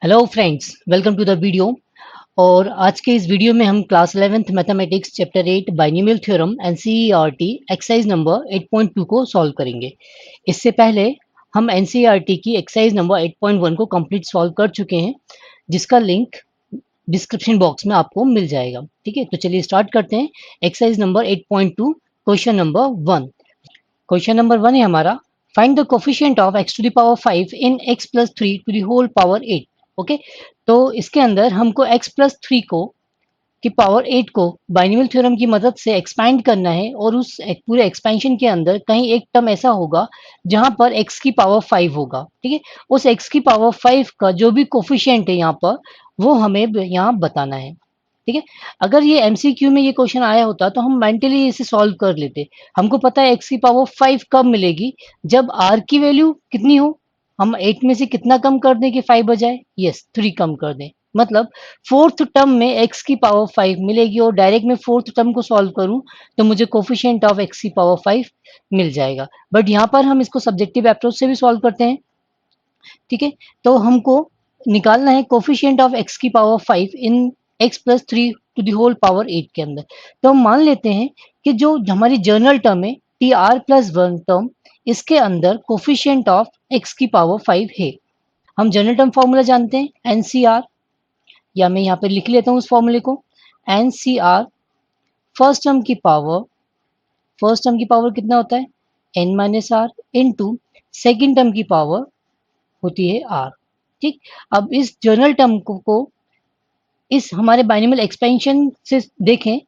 Hello friends, welcome to the video. और आज के इस वीडियो में हम class 11th mathematics chapter 8 binomial theorem NCERT exercise number 8.2 को सॉल्व करेंगे। इससे पहले हम एनसीईआरटी की एक्सरसाइज नंबर 8.1 को कंप्लीट सॉल्व कर चुके हैं, जिसका लिंक डिस्क्रिप्शन बॉक्स में आपको मिल जाएगा। ठीक है, तो चलिए स्टार्ट करते हैं। Exercise number 8.2, question number 1। Question number 1 है हमारा, find the coefficient of x to the power 5 in x plus 3 to the whole power 8। Okay, तो इसके अंदर हमको x प्लस 3 को की पावर 8 को बाइनोमियल थ्योरम की मदद से एक्सपैंड करना है, और उस पूरे एक्सपेंशन के अंदर कहीं एक टर्म ऐसा होगा जहां पर x की पावर 5 होगा। ठीक है, उस x की पावर 5 का जो भी कोफिशिएंट है यहाँ पर, वो हमें यहाँ बताना है। ठीक है, अगर ये एमसीक्यू में ये क्वेश्चन आया होता तो हम मेंटली इसे सॉल्व कर लेते। हमको पता है x की पावर 5 कब मिलेगी, जब r की वैल्यू कितनी हो, हम 8 में से कितना कम कर दें कि 5 बजाए, यस 3 कम कर दें। मतलब फोर्थ टर्म में x की पावर 5 मिलेगी, और डायरेक्ट मैं फोर्थ टर्म को सॉल्व करूं तो मुझे कोफिशिएंट ऑफ x की पावर 5 मिल जाएगा। बट यहाँ पर हम इसको सब्जेक्टिव अप्रोच से भी सॉल्व करते हैं। ठीक है, तो हमको निकालना है कोफिशिएंट ऑफ x की power 5 in x plus 3 to the whole power 8 के अंदर। तो हम मान लेते हैं कि जो हमारी जर्नल टर्म है T R plus one term, इसके अंदर कोफिशिएंट ऑफ x की पावर 5 है। हम जनरल टर्म फॉर्मूला जानते हैं एनसीआर, या मैं यहाँ पे लिख लेता हूँ उस फॉर्मूले को। एनसीआर फर्स्ट टर्म की पावर कितना होता है, n minus are into second term की पावर होती है आर। ठीक, अब इस जर्नल टर्म को इस हमारे बाइनोमियल एक्सपेंशन से देखें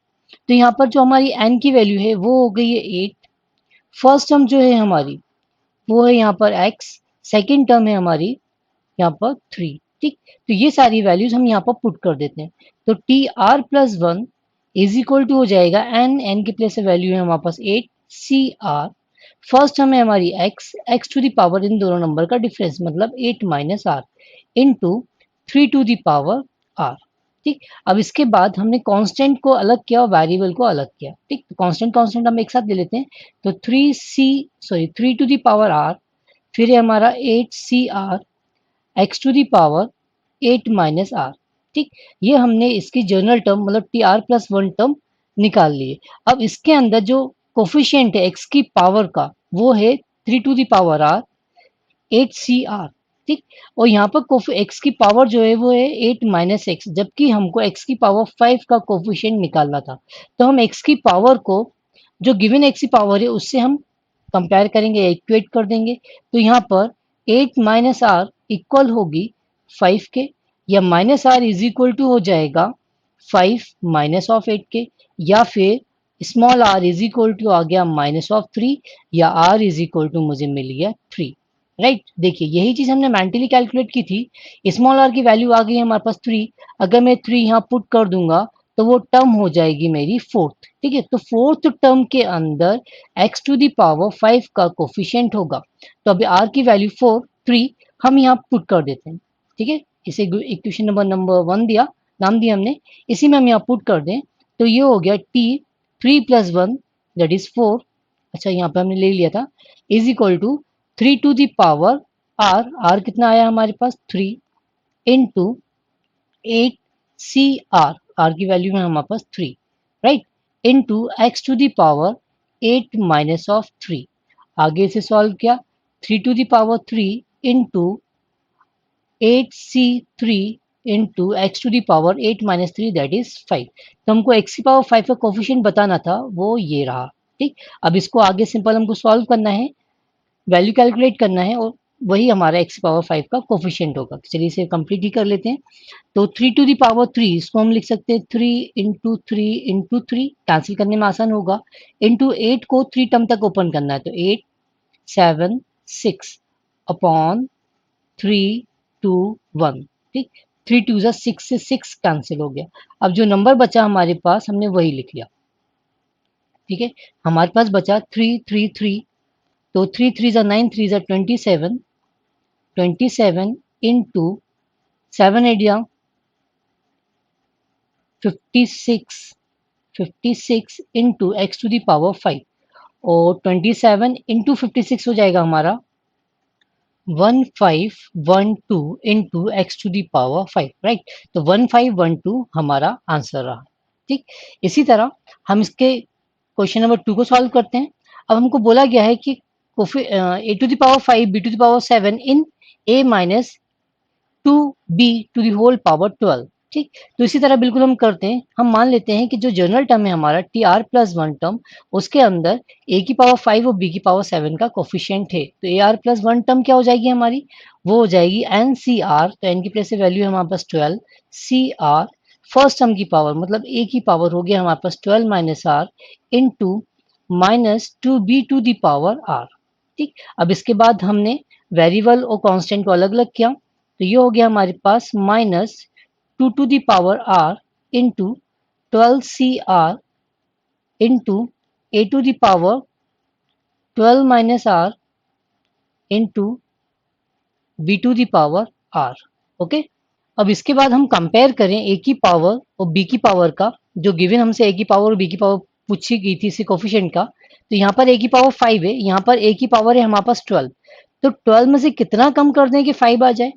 तो यहाँ पर जो हमारी एन की वैल्यू है वो हो गई है 8। फर्स्ट टर्म जो है हमारी वो है यहाँ पर x, सेकेंड टर्म है हमारी यहाँ पर 3। ठीक, तो ये सारी वैल्यूज हम यहाँ पर पुट कर देते हैं। तो T R plus one is equal to हो जाएगा एन के प्लेस से वैल्यू है हमारे पास 8 सी आर। फर्स्ट टर्म है हमारी x टू द पावर इन दोनों नंबर का डिफरेंस मतलब 8 minus are into 3 to the power R. ठीक, अब इसके बाद हमने कांस्टेंट को अलग किया और वेरिएबल को अलग किया। ठीक, तो कांस्टेंट कांस्टेंट हम एक साथ ले लेते हैं। तो 3 टू द पावर आर, फिर है हमारा 8 C R x to the power 8 minus R. ठीक, ये हमने इसकी जनरल टर्म मतलब T R plus one term निकाल लिए। अब इसके अंदर जो कोफिशिएंट है एक्स की पावर का वो है 3 to the power R 8 C R. ठीक, और यहाँ पर एक्स की पावर जो है वो है 8 माइनस एक्स, जबकि हमको एक्स की पावर 5 का कोफिशिएंट निकालना था। तो हम एक्स की पावर को जो गिवन एक्स की पावर है उससे हम कंपेयर करेंगे, इक्वेट कर देंगे। तो यहाँ पर 8 माइनस आर इक्वल होगी 5 के, या minus R is equal to हो जाएगा 5 माइनस ऑफ 8 के, या फिर small R is equal to आ गया माइनस ऑफ 3, या आर इज इक्वल टू मुझे मिल गया 3। राइट, देखिए यही चीज हमने मेंटली कैलकुलेट की थी। स्मॉल आर की वैल्यू आ गई हमारे पास 3। अगर मैं 3 यहाँ पुट कर दूंगा तो वो टर्म हो जाएगी मेरी फोर्थ। ठीक है, तो फोर्थ टर्म के अंदर x टू दी पावर 5 का कोफिशिएंट होगा। तो अभी r की वैल्यू 4 3 हम यहाँ पुट कर देते हैं। ठीक है, इसे इक्वेशन नंबर 1 दिया, नाम दिया हमने, इसी में हम यहाँ पुट कर दें तो ये हो गया t 3 प्लस 1 दैट इज 4। अच्छा, यहाँ पे हमने ले लिया था is equal to 3 to the power r कितना आया हमारे पास 3 इंटू 8 सी आर की वैल्यू है हमारे पास 3, right, into x to the power 8 minus of 3। आगे से सॉल्व किया 3 to the power 3 into 8 C 3 into x to the power 8 minus 3 that is 5। तो हमको एक्स की पावर 5 का कोफिशिएंट बताना था, वो ये रहा। ठीक, अब इसको आगे सिंपल हमको सॉल्व करना है, वैल्यू कैलकुलेट करना है, और वही हमारा एक्स पावर 5 का कोफिशिएंट होगा। चलिए इसे कंप्लीट ही कर लेते हैं। तो 3 टू दी पावर 3 इसको हम लिख सकते हैं 3 कैंसिल करने में आसान होगा, इंटू 8 को 3 टर्म तक ओपन करना है तो 8 7 6 अपॉन 3 2 1। ठीक, 3 टू जा 6 से 6 कैंसिल हो गया। अब जो नंबर बचा हमारे पास हमने वही लिख लिया। ठीक है, हमारे पास बचा 3 तो 3 3 जा 9 3 जा 27 इंटू 7 8 जा 56 into x to the power 5, और 27 इंटू 56 हो जाएगा हमारा 1512 into x to the power 5, right. तो 1512 हमारा आंसर रहा। ठीक, इसी तरह हम इसके क्वेश्चन नंबर 2 को सॉल्व करते हैं। अब हमको बोला गया है कि A to the power 5 B to the power 7 in A minus 2b to the whole power 12। ठीक, तो इसी तरह बिल्कुल हम करते हैं। हम मान लेते हैं कि जो जनरल टर्म है हमारा T R plus one term, उसके अंदर ए की पावर 5 और बी की पावर 7 का कोफिशिएंट है। तो A R plus one term क्या हो जाएगी हमारी, वो हो जाएगी एन सी आर। तो एन की प्लेस से वैल्यू है हमारे पास 12 सी आर, फर्स्ट टर्म की पावर मतलब ए की पावर हो गया हमारे पास 12 minus are into minus two B to the power R. ठीक, अब इसके बाद हमने वेरिएबल और कांस्टेंट को अलग अलग किया। तो ये हो गया हमारे पास minus two to the power R into 12 CR into A to the power 12 minus are into B to the power R. Okay, अब इसके बाद हम कंपेयर करें ए की पावर और बी की पावर का। जो गिवन हमसे ए की पावर और बी की पावर पूछी गई थी इसी कोफिशिएंट का, तो यहाँ पर ए की पावर 5 है, यहाँ पर ए की पावर है हमारे पास 12। तो 12 में से कितना कम कर दें कि 5 आ जाए,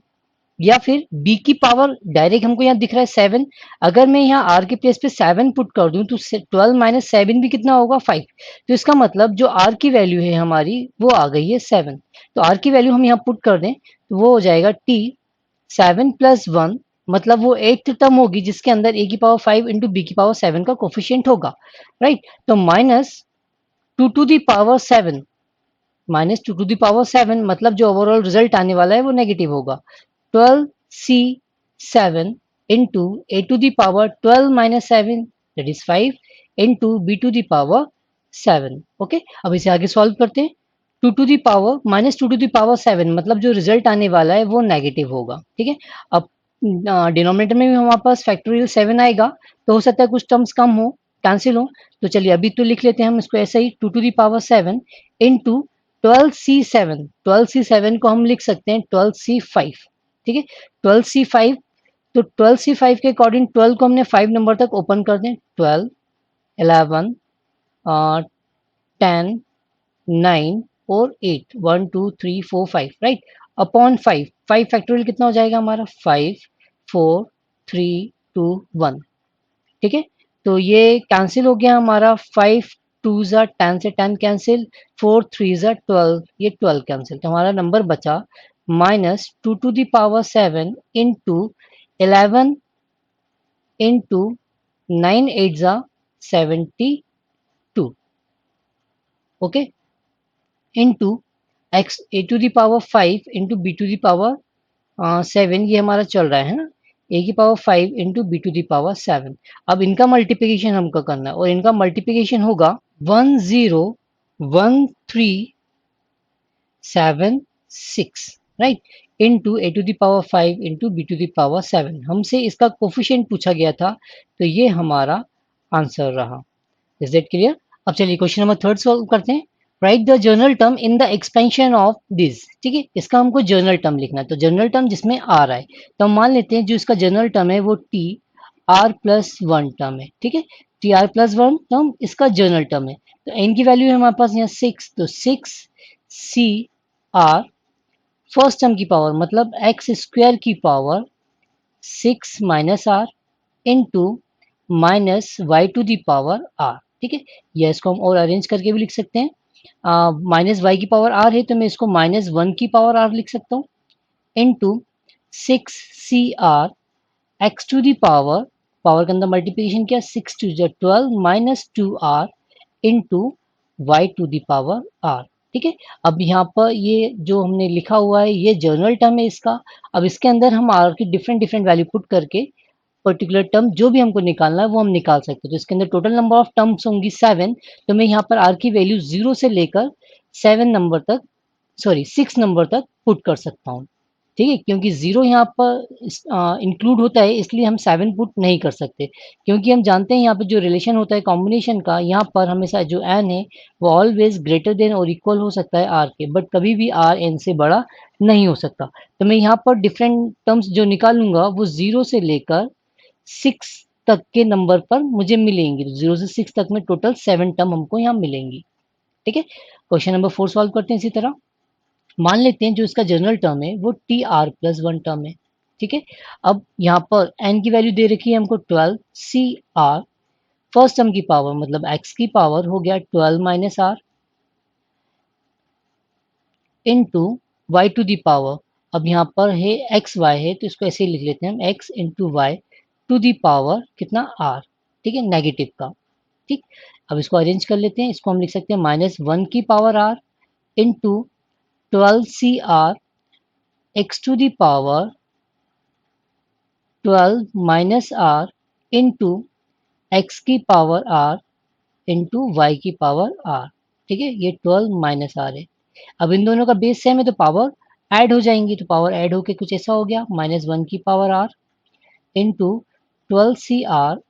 या फिर बी की पावर डायरेक्ट हमको यहाँ दिख रहा है 7। अगर मैं यहाँ आर के प्लेस पे 7 पुट कर दूं तो 12 माइनस 7 भी कितना होगा 5। तो इसका मतलब जो आर की वैल्यू है हमारी वो आ गई है 7। तो आर की वैल्यू हम यहाँ पुट कर दें तो वो हो जाएगा टी 7 प्लस 1, मतलब वो 8th टर्म होगी जिसके अंदर ए की पावर 5 इंटू बी की पावर 7 का कोफिशियंट होगा, राइट। तो minus two to the power 7, minus two to the power 7 मतलब जो ओवरऑल रिजल्ट आने वाला है वो नेगेटिव होगा। 12C7 into a to the power 12 minus 7 that is 5 into b to the power 7। Okay, अब इसे आगे सॉल्व करते हैं। Two to the power minus two to the power 7 मतलब जो रिजल्ट आने वाला है वो नेगेटिव होगा। ठीक है, अब डिनोमिनेटर में भी हमारे पास फैक्टोरियल 7 आएगा, तो हो सकता है कुछ टर्म्स कम हो, कैंसिल हो। तो चलिए अभी तो लिख लेते हैं हम इसको ऐसे ही, two to the power 7 into 12C7। 12C7 को हम लिख सकते हैं 12C5। ठीक है, 12C5। तो 12C5 के अकॉर्डिंग 12 को हमने 5 नंबर तक ओपन कर दें, 12 11 10 9 और 8, 1 2 3 4 5, राइट। अपॉन 5, 5 फैक्टोरियल कितना हो जाएगा हमारा, 5 4 3 2 1। ठीक है, तो ये कैंसिल हो गया हमारा, 5 2 ज़ा 10 से 10 कैंसिल, 4 3 ज़ा 12, ये 12 कैंसिल। तो हमारा नंबर बचा minus two to the power 7 into 11 into 9 8 ज़ा 72, okay, into x A to the power 5 into B to the power 7, ये हमारा चल रहा है ना, ए की power 5 into B to the power 7। अब इनका मल्टीप्लिकेशन हमको करना है और इनका मल्टीप्लिकेशन होगा 101376, right, into A to the power 5 into B to the power 7। हमसे इसका कोफिशिएंट पूछा गया था, तो ये हमारा आंसर रहा। Is that clear? अब चलिए क्वेश्चन नंबर 3 सॉल्व करते हैं। Right the general term in the expansion of this. ठीक है, इसका हमको जनरल टर्म लिखना है। तो जनरल टर्म जिसमें आ रहा है, तो हम मान लेते हैं जो इसका जनरल टर्म है वो T R plus one term है। ठीक है, T R plus one term इसका जनरल टर्म है। तो एन की वैल्यू है हमारे पास यहाँ 6, तो 6 CR, फर्स्ट टर्म की पावर मतलब एक्स स्क्वायर की power 6 minus are into minus Y to the power R. ठीक है, या इसको हम और अरेंज करके भी लिख सकते हैं। माइनस वाई की पावर आर है तो मैं इसको माइनस वन की पावर आर लिख सकता हूँ, into 6 CR x to the power, power के अंदर मल्टीप्लिकेशन किया, 6 2 12 minus 2R into Y to the power R. ठीक है, अब यहाँ पर ये जो हमने लिखा हुआ है ये जनरल टर्म है इसका। अब इसके अंदर हम आर की डिफरेंट डिफरेंट वैल्यू पुट करके पर्टिकुलर टर्म जो भी हमको निकालना है वो हम निकाल सकते हैं। तो इसके अंदर टोटल नंबर ऑफ टर्म्स होंगी 7। तो मैं यहाँ पर आर की वैल्यू 0 से लेकर 7 नंबर तक, सॉरी 6 नंबर तक पुट कर सकता हूँ। ठीक है, क्योंकि 0 यहाँ पर इंक्लूड होता है इसलिए हम 7 पुट नहीं कर सकते, क्योंकि हम जानते हैं यहाँ पे जो रिलेशन होता है कॉम्बिनेशन का, यहाँ पर हमेशा जो एन है वो ऑलवेज ग्रेटर देन और इक्वल हो सकता है आर के, बट कभी भी आर एन से बड़ा नहीं हो सकता। तो मैं यहाँ पर डिफरेंट टर्म्स जो निकालूंगा वो 0 से लेकर 6 तक के नंबर पर मुझे मिलेंगी। 0 से 6 तक में टोटल 7 टर्म हमको यहाँ मिलेंगी। ठीक है, क्वेश्चन नंबर 4 सॉल्व करते हैं इसी तरह। मान लेते हैं जो इसका जनरल टर्म है वो T R plus one term है, ठीक है। अब यहाँ पर एन की वैल्यू दे रखी है हमको 12 सी आर, फर्स्ट टर्म की पावर मतलब एक्स की पावर हो गया 12 minus are into Y to the power. अब यहाँ पर है एक्स वाई है तो इसको ऐसे ही लिख लेते हैं हम, x into Y to the power कितना आर, ठीक है, नेगेटिव का। ठीक, अब इसको अरेंज कर लेते हैं, इसको हम लिख सकते हैं माइनस वन की power R into 12 C R x to the power 12 minus are into x की पावर आर इंटू वाई की पावर आर, ठीक है। ये 12 माइनस आर है। अब इन दोनों का बेस सेम है तो पावर ऐड हो जाएंगी, तो पावर ऐड होके कुछ ऐसा हो गया, माइनस वन की power R into 12 C R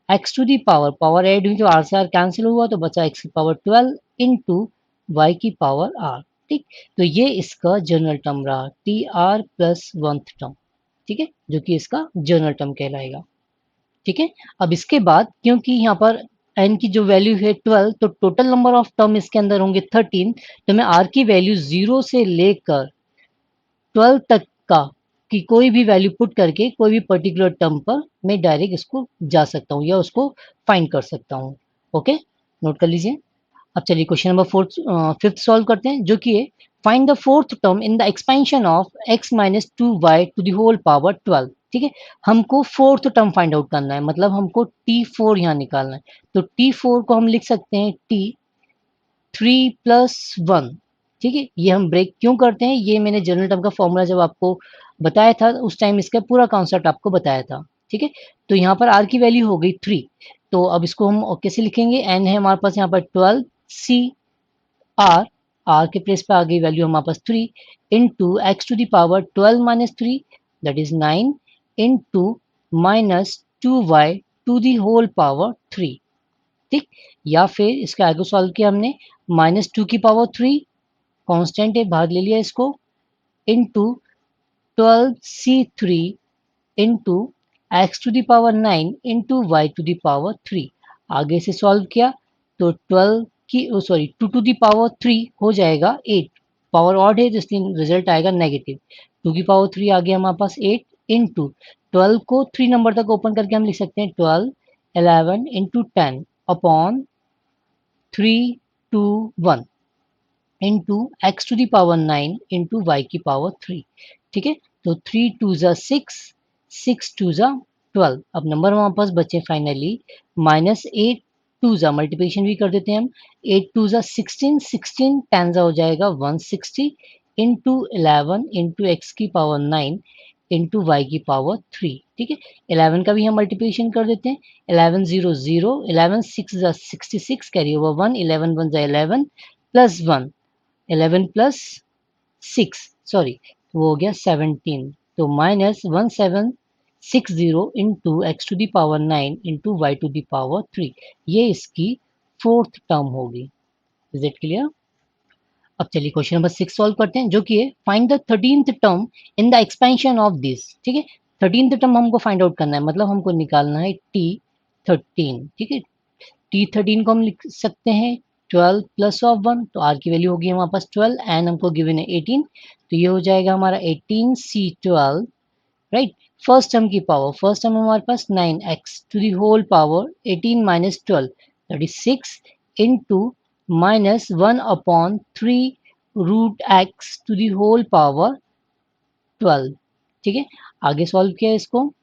x to the power, power add हुई तो आर से आर कैंसिल हुआ तो बचा एक्स की पावर 12 इंटू वाई की पावर आर। ठीक, तो ये इसका जनरल टर्म रहा T R plus one term, ठीक है, जो कि इसका जनरल टर्म कहलाएगा। ठीक है, अब इसके बाद क्योंकि यहाँ पर एन की जो वैल्यू है 12 तो टोटल नंबर ऑफ टर्म इसके अंदर होंगे 13, तो मैं आर की वैल्यू 0 से लेकर 12 तक का कि कोई भी वैल्यू पुट करके कोई भी पर्टिकुलर टर्म पर मैं डायरेक्ट इसको जा सकता हूँ या उसको फाइंड कर सकता हूँ। ओके, नोट कर लीजिए। अब चलिए question number fourth fifth solve करते हैं, जो कि है find the fourth term in the expansion of x minus two Y to the whole power 12। ठीक है, हमको फोर्थ टर्म फाइंड आउट करना है, मतलब हमको t4 यहाँ निकालना है। तो t4 को हम लिख सकते हैं t3 प्लस वन। ठीक है, ये हम ब्रेक क्यों करते हैं, ये मैंने जनरल टर्म का फॉर्मूला जब आपको बताया था उस टाइम इसका पूरा कॉन्सेप्ट आपको बताया था। ठीक है, तो यहाँ पर r की वैल्यू हो गई 3, तो अब इसको हम कैसे लिखेंगे, n है हमारे पास यहाँ पर 12 सी आर, आर के प्लेस पे आ गई वैल्यू हमारे पास 3 into x to the power 12 minus three that is 9 into minus two Y to the whole power 3। ठीक, या फिर इसके आगे सॉल्व किया हमने माइनस टू की पावर 3 कांस्टेंट है बाहर ले लिया इसको into 12c3 into x to the power 9 into Y to the power 3। आगे से सॉल्व किया तो 12 की सॉरी 2 टू द पावर 3 हो जाएगा 8, पावर ऑड है तो इसलिए रिजल्ट आएगा नेगेटिव। 2 की पावर 3 आ गया हमारे पास 8 इंटू 12 को 3 नंबर तक ओपन करके हम लिख सकते हैं 12 11 into 10 upon 3 2 1 into x to the power 9 into Y की पावर 3। ठीक है, तो 3 टू ज़ा 6 6 टू ज़ा 12। अब नंबर हमारे पास बचे फाइनली माइनस 8 टू ज़ा मल्टीप्लिकेशन भी कर देते हैं हम, 8 टू ज़ा 16 16 10 ज़ा हो जाएगा 160 इंटू 11 इंटू एक्स की पावर 9 इंटू वाई की पावर 3। ठीक है, 11 का भी हम मल्टीप्लिकेशन कर देते हैं, 11 0 0 11 6 ज़ा 66 कैरी ओवर 1 11 1 ज़ा 11 प्लस 1 11 प्लस 6 सॉरी वो हो गया 17, तो minus 1760 into x to the power 9 into Y to the power 3, ये इसकी फोर्थ टर्म होगी। Is it clear? अब चलिए क्वेश्चन नंबर 6 सॉल्व करते हैं, जो कि है find the 13th term in the expansion of this. ठीक है, 13th टर्म हमको फाइंड आउट करना है, मतलब हमको निकालना है t13। ठीक है, t13 को हम लिख सकते हैं 12 प्लस ऑफ 1, तो r की वैल्यू होगी हमारे पास 12 एंड हमको गिवन है 18, तो ये हो जाएगा हमारा 18c12, राइट। फर्स्ट टर्म की पावर, फर्स्ट टर्म हमारे पास 9x to the whole power 18 minus 12 that is 6 into minus 1 upon 3 root x to the whole power 12। ठीक है, आगे सॉल्व किया इसको,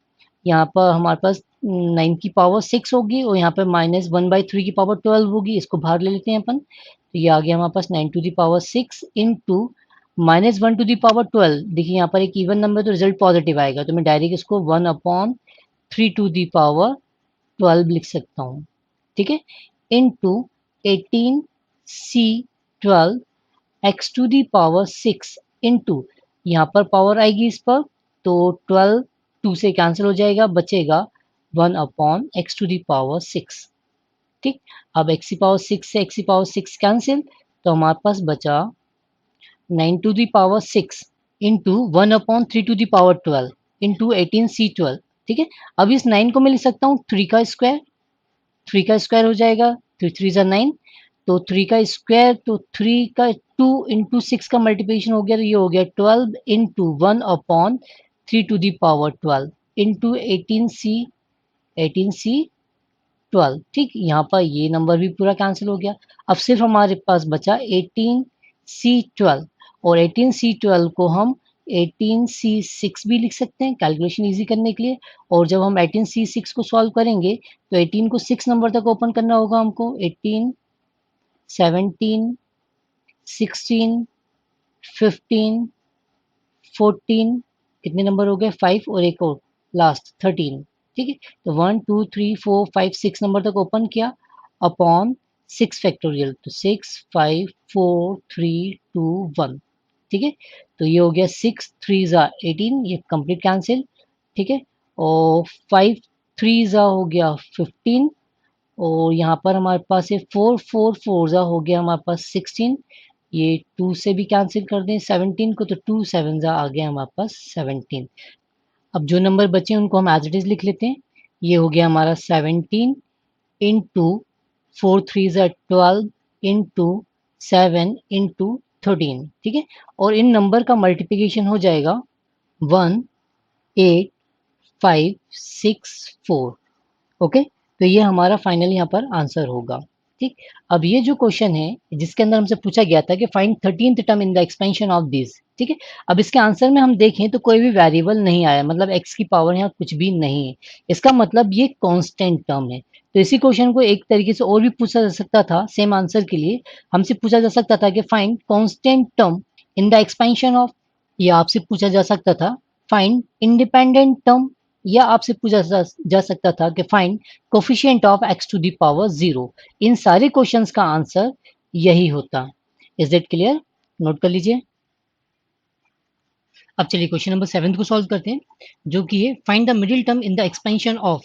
यहाँ पर हमारे पास 9 की पावर 6 होगी और यहाँ पर माइनस 1/3 की पावर 12 होगी, इसको बाहर ले लेते हैं अपन, तो ये आ गया हमारे पास 9 to the power 6 into minus 1 to the power 12। देखिए यहाँ पर एक इवन नंबर तो रिजल्ट पॉजिटिव आएगा, तो मैं डायरेक्ट इसको 1 अपॉन 3 टू दी पावर 12 लिख सकता हूँ। ठीक है, into 18c12 x to the power 6 into यहाँ पर पावर आएगी इस पर, तो 12 2 से कैंसिल हो जाएगा, बचेगा 1 upon x to the power 6। ठीक, अब एक्स की पावर 6 से एक्स की पावर 6 कैंसिल, तो हमारे पास बचा 9 to the power 6 into 1 upon 3 to the power 12 into 18c12। ठीक है, अब इस 9 को मैं लिख सकता हूँ 3 का स्क्वायर, 3 का स्क्वायर हो जाएगा 3 3 9, तो 3 का स्क्वायर, तो 3 का 2 इंटू 6 का मल्टीप्लिकेशन हो गया, तो ये हो गया 12 into 1/3 to the power 12 into 18c 12। ठीक, यहाँ पर ये नंबर भी पूरा कैंसिल हो गया। अब सिर्फ हमारे पास बचा 18c12, और 18c12 को हम 18c6 भी लिख सकते हैं कैलकुलेशन इजी करने के लिए। और जब हम 18c6 को सॉल्व करेंगे तो 18 को 6 नंबर तक ओपन करना होगा हमको। 18, 17, 16, 15, 14, कितने नंबर हो गए, 5 और एक और लास्ट 13। ठीक है, तो 1 2 3 4 5 6 नंबर तक ओपन किया अपॉन 6 फैक्टोरियल, तो 6 5 4 3 2 1। ठीक है, तो ये हो गया 6 3 ज़ा 18, ये कंप्लीट कैंसिल। ठीक है, और 5 3 ज़ा हो गया 15, और यहाँ पर हमारे पास है 4 4 4 ज़ा हो गया हमारे पास 16। ये 2 से भी कैंसिल कर दें 17 को, तो 2 7 ज़ा आ गया हमारे पास 17। अब जो नंबर बचे उनको हम एज इट इज लिख लेते हैं। ये हो गया हमारा 17 इंटू 4 3 ज़ा 12 इंटू 7 इंटू 13। ठीक है, और इन नंबर का मल्टीप्लिकेशन हो जाएगा 1 8 5 6 4। ओके, तो ये हमारा फाइनल यहाँ पर आंसर होगा। ठीक, अब ये जो क्वेश्चन है जिसके अंदर हमसे पूछा गया था कि find 13th term in the expansion of this. ठीक है, अब इसके आंसर में हम देखें तो कोई भी वेरिएबल नहीं आया, मतलब x की पावर यहाँ कुछ भी नहीं है। इसका मतलब ये कांस्टेंट टर्म है। तो इसी क्वेश्चन को एक तरीके से और भी पूछा जा सकता था, सेम आंसर के लिए हमसे पूछा जा सकता था कि find constant term in the expansion of, या आपसे पूछा जा सकता था फाइंड इंडिपेंडेंट टर्म, या आपसे पूछा जा सकता था कि find coefficient of x to the power 0। इन सारे क्वेश्चंस का आंसर यही होता। Is that clear? नोट कर लीजिए। अब चलिए क्वेश्चन नंबर 7 को सॉल्व करते हैं, जो कि है find the middle term in the expansion of.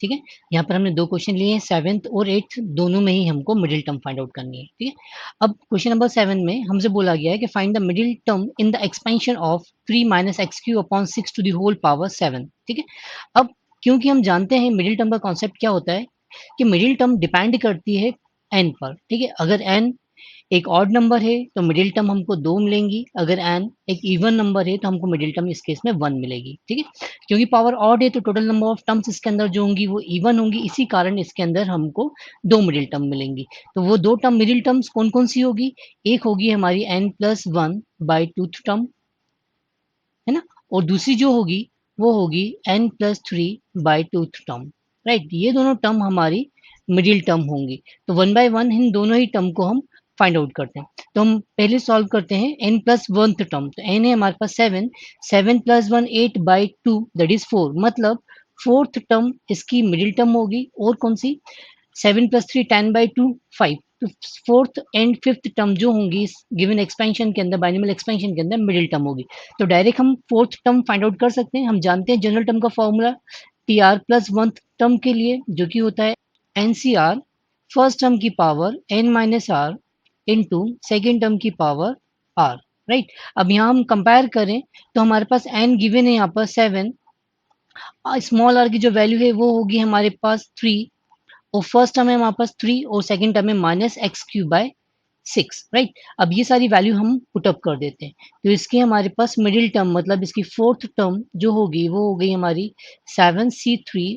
ठीक है, यहाँ पर हमने दो क्वेश्चन लिए हैं, 7th और 8th, दोनों में ही हमको मिडिल टर्म फाइंड आउट करनी है। ठीक है, अब क्वेश्चन नंबर 7 में हमसे बोला गया है कि find the middle term in the expansion of 3 minus x Q upon 6 to the whole power 7। ठीक है, अब क्योंकि हम जानते हैं मिडिल टर्म का कॉन्सेप्ट क्या होता है कि मिडिल टर्म डिपेंड करती है एन पर। ठीक है, अगर एन एक ऑड नंबर है तो मिडिल टर्म हमको 2 मिलेंगी, अगर एन एक इवन नंबर है तो हमको मिडिल टर्म इस केस में 1 मिलेगी। ठीक है, क्योंकि पावर ऑड है तो टोटल नंबर ऑफ टर्म्स इसके अंदर जो होंगी वो इवन होंगी, इसी कारण इसके अंदर हमको 2 मिडिल टर्म मिलेंगी। तो वो 2 टर्म मिडिल टर्म्स कौन कौन सी होगी? एक होगी हमारी n plus 1 by tooth term, है ना, और दूसरी जो होगी वो होगी n plus 3 by tooth term. Right, ये दोनों टर्म हमारी मिडिल टर्म होंगी। तो 1 बाय 1 इन दोनों ही टर्म को हम फाइंड आउट करते हैं। तो हम पहले सॉल्व करते हैं n प्लस 1th टर्म। तो n है हमारे पास 7, 7 प्लस 1 8 बाई 2 दैट इज 4, मतलब 4th टर्म इसकी मिडिल टर्म होगी। और कौन सी? 7 प्लस 3 10 बाई 2 5। तो 4th एंड 5th टर्म जो होंगी इस गिवन एक्सपेंशन के अंदर, बाइनोमियल एक्सपेंशन के अंदर मिडिल टर्म होगी। तो डायरेक्ट हम 4th टर्म फाइंड आउट कर सकते हैं। हम जानते हैं जनरल टर्म का formula T R plus 1th term के लिए, जो कि होता है N C R first term की power N minus are into second term की पावर आर। राइट, अब यहाँ हम कंपेयर करें तो हमारे पास एन गिवन है यहाँ पर 7, स्मॉल आर की जो वैल्यू है वो होगी हमारे पास 3, और फर्स्ट टर्म है हमारे पास 3, और सेकंड टर्म है minus x Q by 6। Right, अब ये सारी वैल्यू हम पुटअप कर देते हैं, तो इसके हमारे पास मिडिल टर्म मतलब इसकी 4th टर्म जो होगी वो हो गई हमारी 7c3।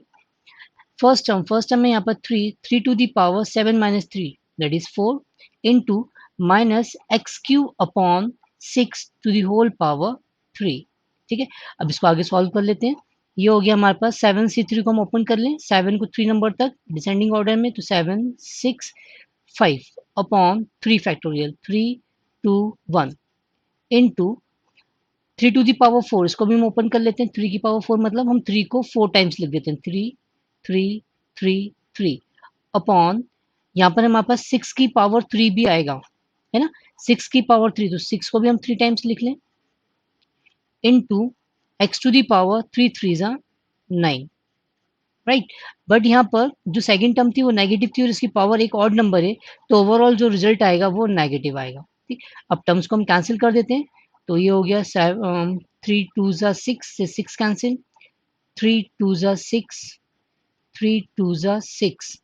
फर्स्ट टर्म में यहाँ पर 3 to the power 7 minus 3 that is 4 into minus x Q upon 6 to the whole power 3। ठीक है, अब इसको आगे सॉल्व कर लेते हैं। ये हो गया हमारे पास 7c3 को हम ओपन कर लें, 7 को 3 नंबर तक डिसेंडिंग ऑर्डर में, तो 7 6 5 upon 3 factorial 3 2 1 into 3 to the power 4, इसको भी हम ओपन कर लेते हैं। 3 की पावर 4 मतलब हम 3 को 4 टाइम्स लिख देते हैं, 3 3 3 3 अपॉन, यहाँ पर हमारे पास 6 की पावर 3 भी आएगा, है ना, 6 की पावर 3, तो 6 को भी हम 3 टाइम्स लिख लें into x to the power 3 3 जा 9। राइट, बट यहाँ पर जो सेकंड टर्म थी वो नेगेटिव थी और इसकी पावर एक ऑड नंबर है, तो ओवरऑल जो रिजल्ट आएगा वो नेगेटिव आएगा। ठीक, अब टर्म्स को हम कैंसिल कर देते हैं, तो ये हो गया 3 2 जा 6 से 6 कैंसिल, 3 2 जा 6, 3 2 जा 6,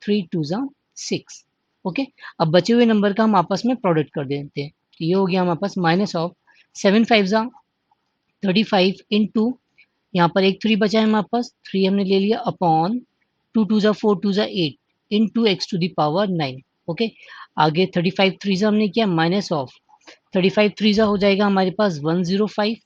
3 2 जा 6। ओके, अब बचे हुए नंबर का हम आपस में प्रोडक्ट कर देते हैं। तो ये हो गया हमारे पास माइनस ऑफ 7 5 जा 35 इंटू, यहाँ पर एक 3 बचा है हमारे पास, 3 हमने ले लिया अपॉन 2 2 जा 4 2 जा 8 into x to the power 9। Okay, आगे 35 3 जा हमने किया माइनस ऑफ 35 3 जा हो जाएगा हमारे पास 105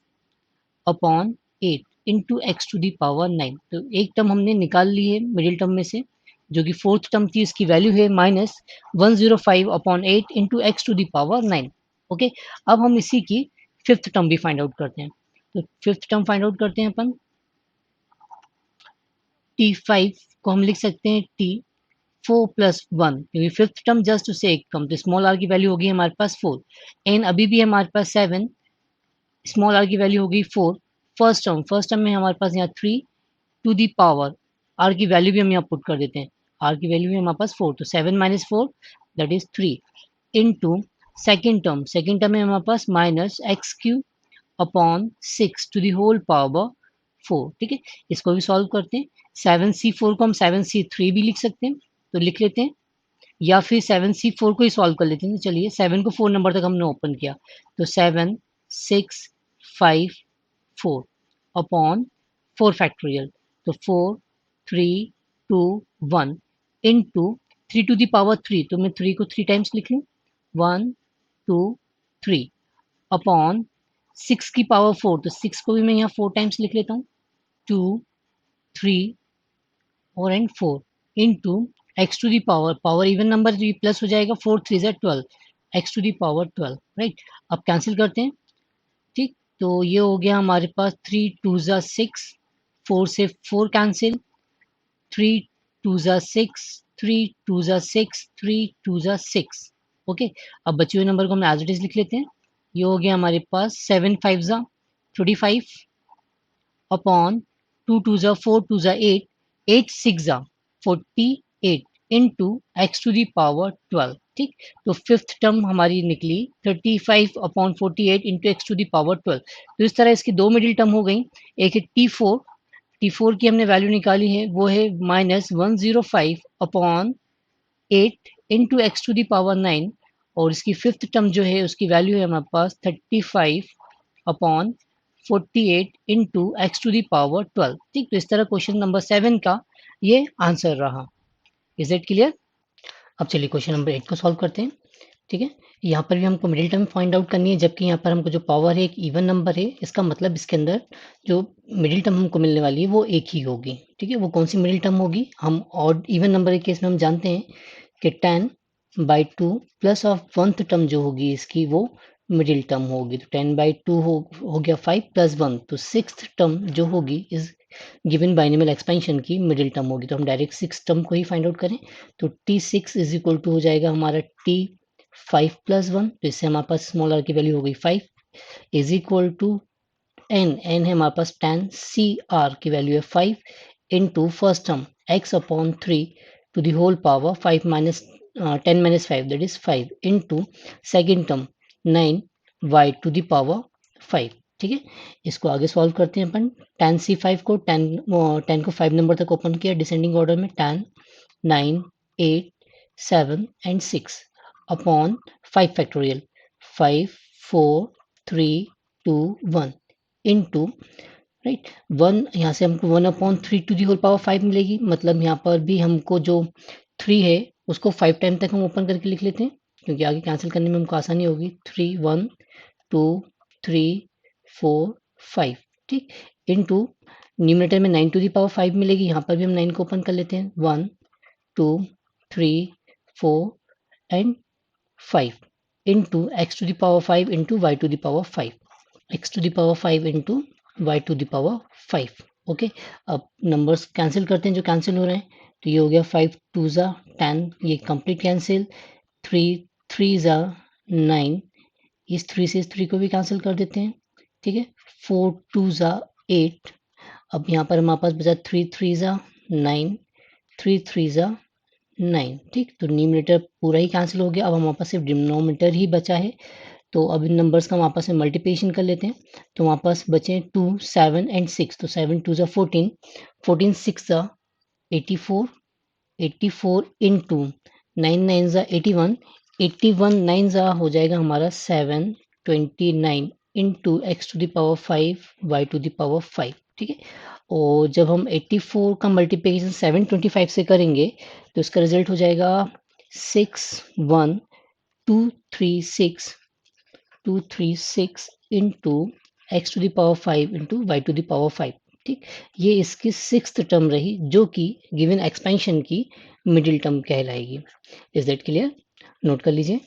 upon 8 into x to the power 9। तो एक टर्म हमने निकाल ली है मिडिल टर्म में से, जो कि फोर्थ टर्म थी, इसकी वैल्यू है minus 105 upon 8 into x to the power 9। Okay, अब हम इसी की फिफ्थ टर्म भी फाइंड आउट करते हैं। तो फिफ्थ टर्म फाइंड आउट करते हैं अपन। T5 को हम लिख सकते हैं T4 प्लस 1, क्योंकि फिफ्थ टर्म जस्ट उससे एक कम, तो स्मॉल आर की वैल्यू होगी हमारे पास 4, एन अभी भी हमारे पास 7, स्मॉल आर की वैल्यू होगी 4। फर्स्ट टर्म में हमारे पास यहाँ 3 टू दी पावर, आर की वैल्यू भी हम यहाँ पुट कर देते हैं, आर की वैल्यू भी हमारे पास 4, तो 7 minus 4 that is 3 into second term में हमारे पास minus x Q upon 6 to the whole power 4। ठीक है, इसको भी सॉल्व करते हैं। 7c4 को हम 7c3 भी लिख सकते हैं, तो लिख लेते हैं, या फिर 7c4 को ही सॉल्व कर लेते हैं। तो चलिए 7 को 4 नंबर तक हमने ओपन किया, तो 7 6 5 4 अपॉन 4 फैक्टोरियल, तो 4 3 2 1 इंटू 3 टू दी पावर 3, तो मैं 3 को 3 टाइम्स लिख लूँ, 1 2 3 अपॉन 6 की पावर 4, तो 6 को भी मैं यहाँ 4 टाइम्स लिख लेता हूँ, 2 3 4 and 4 into x to the power even number तो ये प्लस हो जाएगा, 4 3 ज़ा 12 x to the power 12। Right, अब कैंसिल करते हैं। ठीक, तो ये हो गया हमारे पास 3 2 ज़ा 6, 4 से 4 कैंसिल, 3 2 ज़ा 6 3 2 ज़ा 6 3 2 ज़ा 6। ओके, अब बचे हुए नंबर को हम एज इट इज लिख लेते हैं। ये हो गया हमारे पास 7 5 ज़ा 35 अपॉन 2 2 ज़ा 4 2 ज़ा 8 8 6 ज़ा 48 into x to the power 12। ठीक, तो फिफ्थ टर्म हमारी निकली 35 upon 48 into x to the power 12। तो इस तरह इसकी दो मिडिल टर्म हो गई, एक है T4 की हमने वैल्यू निकाली है, वो है minus 105 upon 8 into x to the power 9, और इसकी फिफ्थ टर्म जो है उसकी वैल्यू है हमारे पास 35 upon 48 into x to the power 12। ठीक, तो इस तरह क्वेश्चन नंबर 7 का ये आंसर रहा। Is it clear? अब चलिए क्वेश्चन नंबर 8 को सॉल्व करते हैं। ठीक है, यहाँ पर भी हमको मिडिल टर्म फाइंड आउट करनी है, जबकि यहाँ पर हमको जो पावर है एक इवन नंबर है, इसका मतलब इसके अंदर जो मिडिल टर्म हमको मिलने वाली है वो एक ही होगी। ठीक है, वो कौन सी मिडिल टर्म होगी, हम ऑड इवन नंबर के केस में हम जानते हैं कि 10/2 प्लस ऑफ वंथ टर्म जो होगी इसकी वो मिडिल टर्म होगी। तो 10/2 हो गया 5 प्लस 1, तो सिक्स टर्म जो होगी इस गिवन बाइनोमियल एक्सपेंशन की मिडिल टर्म होगी। तो हम डायरेक्ट सिक्स टर्म को ही फाइंड आउट करें, तो T6 इज इक्वल टू हो जाएगा हमारा T5 प्लस 1, तो इससे हमारे पास स्मॉल आर की वैल्यू हो गई 5 इज इक्वल टू n है हमारे पास 10 CR की वैल्यू है 5 into first term x upon 3 to the whole power 5 minus 10 minus 5 that is 5 into second term 9 y to the power 5। ठीक है, इसको आगे सॉल्व करते हैं अपन। 10C5 को 10 को 5 नंबर तक ओपन किया डिसेंडिंग ऑर्डर में, 10 9 8 7 and 6 upon 5 factorial 5 4 3 2 1 into, right, 1 यहाँ से हमको 1/3 टू दी होल पावर 5 मिलेगी, मतलब यहाँ पर भी हमको जो 3 है उसको 5 टाइम तक हम ओपन करके लिख लेते हैं, क्योंकि आगे कैंसिल करने में हमको आसानी होगी। 3 1 2 3 4 5। ठीक, इंटू न्यूमरेटर में 9 टू दी पावर 5 मिलेगी, यहाँ पर भी हम 9 को ओपन कर लेते हैं, 1 2 3 4 and 5 into x to the power 5 into Y to the power 5, x to the power 5 into Y to the power 5। Okay, अब नंबर्स कैंसिल करते हैं जो कैंसिल हो रहे हैं, तो ये हो गया 5 2 ज़ा 10, ये कंप्लीट कैंसिल, 3 3 ज़ा 9, इस 3 से इस 3 को भी कैंसिल कर देते हैं। ठीक है, 4 2 ज़ा 8, अब यहाँ पर हमारे पास बचा 3 3 ज़ा 9 3 3 ज़ा 9। ठीक, तो न्यूमरेटर पूरा ही कैंसिल हो गया, अब हमारे पास सिर्फ डिनोमिनेटर ही बचा है। तो अब इन नंबर्स का हम आपस में मल्टीप्लिकेशन कर लेते हैं, तो हमारे पास बचे 2 7 एंड 6, तो 7 2 ज़ा 14 14 6 ज़ा 84 84 इंटू 9 9 ज़ा 81, 81 9 ज़ा हो जाएगा हमारा 729 into x to the power 5 Y to the power 5, ठीक है। और जब हम 84 का मल्टीप्लिकेशन 725 से करेंगे तो इसका रिजल्ट हो जाएगा 61236 into x to the power 5 into Y to the power 5, ठीक। ये इसकी सिक्स्थ टर्म रही जो कि गिवन एक्सपेंशन की मिडिल टर्म कहलाएगी। Is that clear? नोट कर लीजिए।